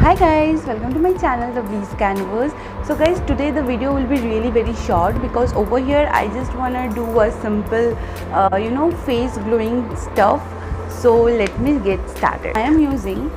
Hi guys, welcome to my channel The Breeze Canvas. So guys, today the video will be really very short because over here I just wanna do a simple face glowing stuff. So let me get started. I am using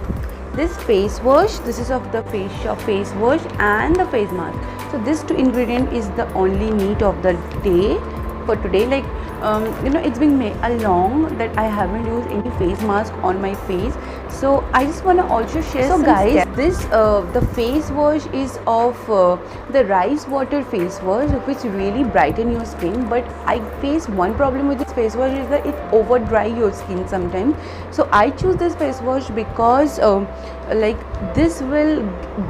this face wash. This is of the Face Shop face wash and the face mask. So this two ingredient is the only need of the day for today. Like it's been a long that I haven't used any face mask on my face, so I just want to also share some guys steps. This the face wash is of the rice water face wash, which really brighten your skin, but I face one problem with this face wash is that it over dry your skin sometimes. So I choose this face wash because this will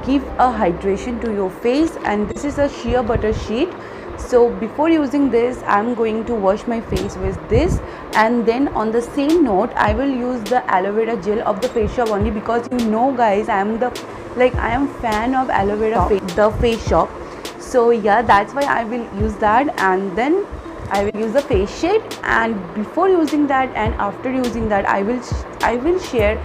give a hydration to your face, and this is a shea butter sheet. So before using this, I'm going to wash my face with this, and then on the same note I will use the aloe vera gel of the Face Shop only, because guys, I am fan of aloe vera the Face Shop. So yeah, that's why I will use that, and then I will use the face shade. And before using that and after using that, I will share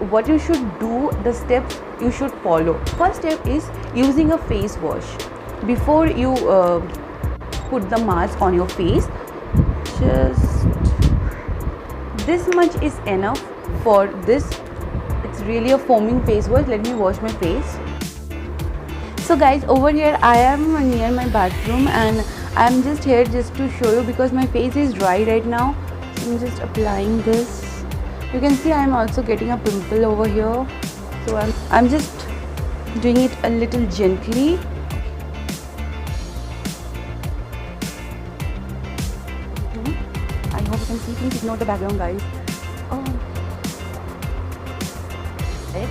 what you should do, the steps you should follow. First step is using a face wash. Before you put the mask on your face, just this much is enough for this. It's really a foaming face wash. Let me wash my face. So guys, over here I am near my bathroom, and I'm just here just to show you because my face is dry right now. So I'm just applying this. You can see I'm also getting a pimple over here, so I'm just doing it a little gently. I hope you can see. Please ignore the background, guys. Oh. Okay.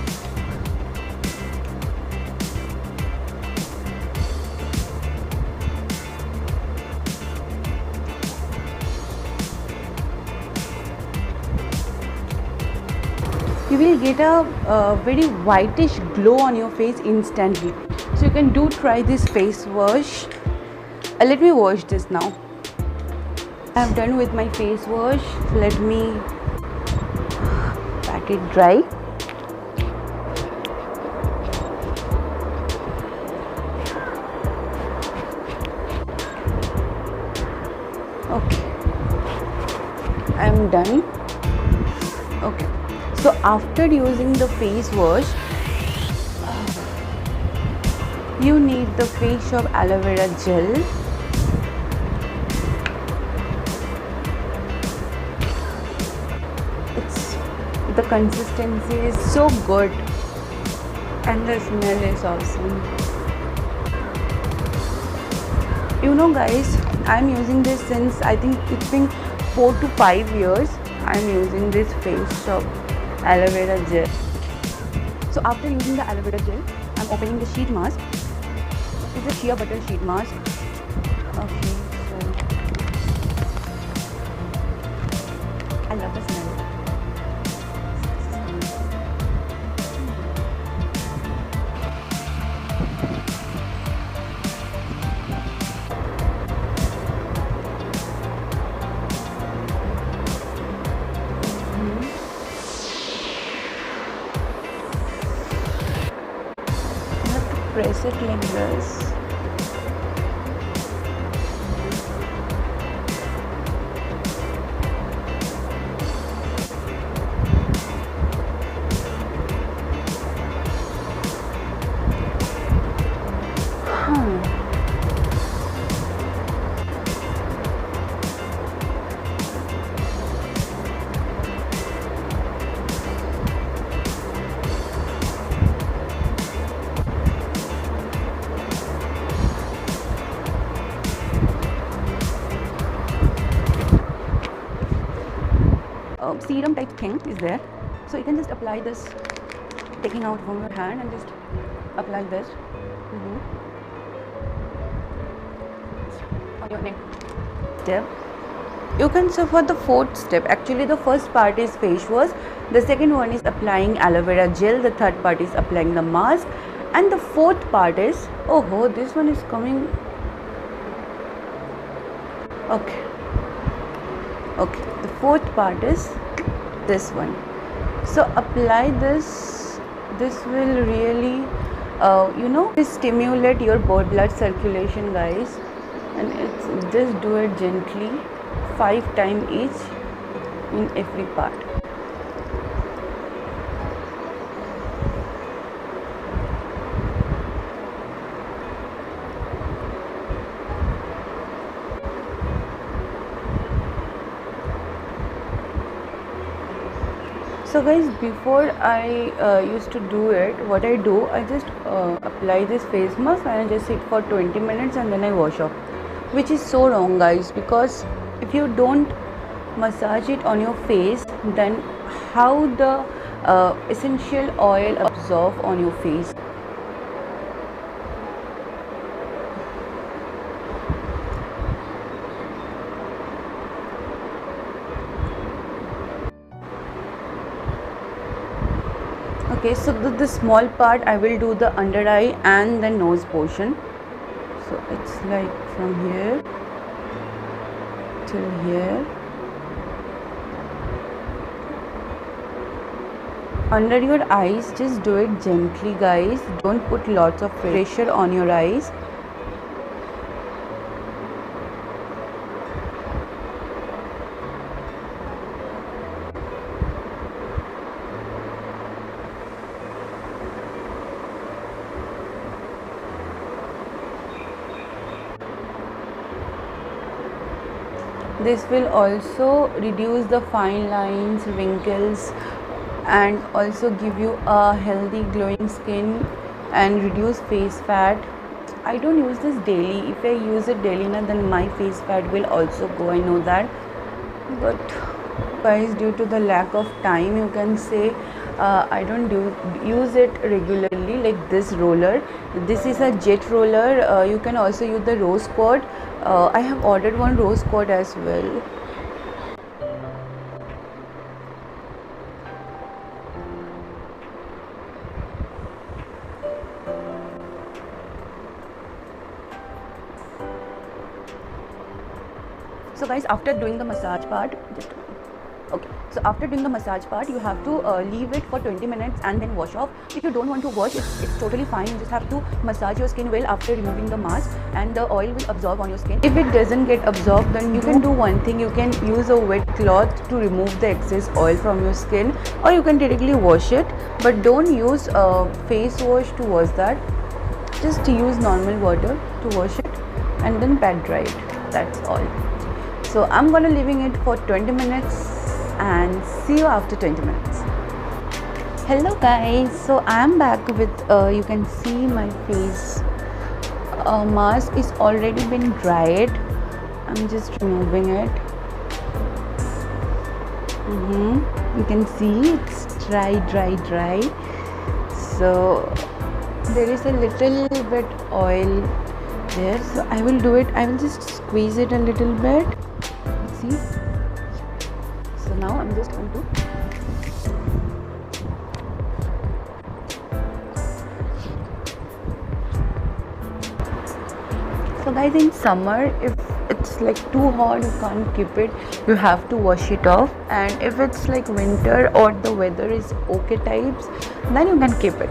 You will get a very whitish glow on your face instantly. So you can try this face wash. Let me wash this now. I'm done with my face wash. Let me pat it dry. Okay, I'm done. Okay, so after using the face wash, you need the Face Shop aloe vera gel. The consistency is so good and the smell is awesome. Guys, I'm using this since I think it's been 4 to 5 years. I'm using this Face Shop aloe vera gel. So after using the aloe vera gel, I'm opening the sheet mask. It's a shea butter sheet mask. Okay, so I love the smell. Press it like this. Serum type thing is there, so you can just apply this, taking out from your hand, and just apply this on your neck. Step. You can suffer the fourth step. Actually, the first part is face wash, the second one is applying aloe vera gel, the third part is applying the mask, and the fourth part is this one is coming. Okay, the fourth part is this one. So apply this this will really stimulate your blood circulation, guys. And it's just do it gently 5 times each in every part. So guys, before I used to do it, what I do, I just apply this face mask and I just sit for 20 minutes and then I wash off, which is so wrong, guys, because if you don't massage it on your face, then how the essential oil absorb on your face? Okay, so the small part I will do the under eye and the nose portion. So it's like from here till here. Under your eyes, just do it gently, guys. Don't put lots of pressure on your eyes. This will also reduce the fine lines, wrinkles, and also give you a healthy glowing skin and reduce face fat. I don't use this daily. If I use it daily, then my face fat will also go, I know that. But guys, due to the lack of time, you can say I don't use it regularly, like this roller. This is a jet roller. You can also use the rose quartz. I have ordered one rose quartz as well. So guys, after doing the massage part, so after doing the massage part, you have to leave it for 20 minutes and then wash off. If you don't want to wash, it's totally fine. You just have to massage your skin well after removing the mask, and the oil will absorb on your skin. If it doesn't get absorbed, then you can do one thing. You can use a wet cloth to remove the excess oil from your skin, or you can directly wash it. But don't use face wash to wash that. Just use normal water to wash it and then pat dry it. That's all. So I'm gonna leaving it for 20 minutes and see you after 20 minutes. Hello guys, so I'm back with you can see my face mask is already been dried. I'm just removing it. You can see it's dry. So there is a little bit oil there, so I will do it. I will just squeeze it a little bit. See, so now I'm just going to so guys, in summer, if it's like too hot, you can't keep it, you have to wash it off. And if it's like winter or the weather is okay types, then you can keep it.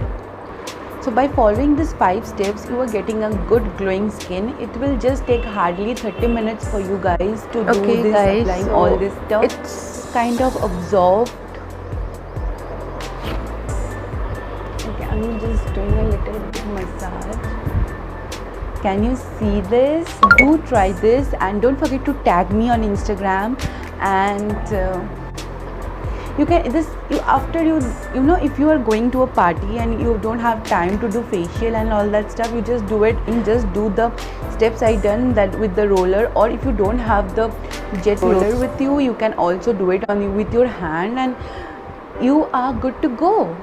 So by following these 5 steps, you are getting a good glowing skin. It will just take hardly 30 minutes for you guys to do this, guys, applying so all this stuff. It's kind of absorbed. Okay, I'm just doing a little bit massage. Can you see this? Do try this and don't forget to tag me on Instagram. And you can after you know, if you are going to a party and you don't have time to do facial and all that stuff, you just do it and just do the steps I done that with the roller. Or if you don't have the jet roller with you, you can also do it with your hand and you are good to go.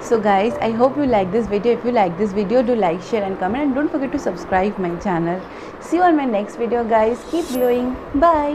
So guys, I hope you like this video. If you like this video, do like, share and comment, and don't forget to subscribe my channel. See you on my next video guys. Keep glowing. Bye.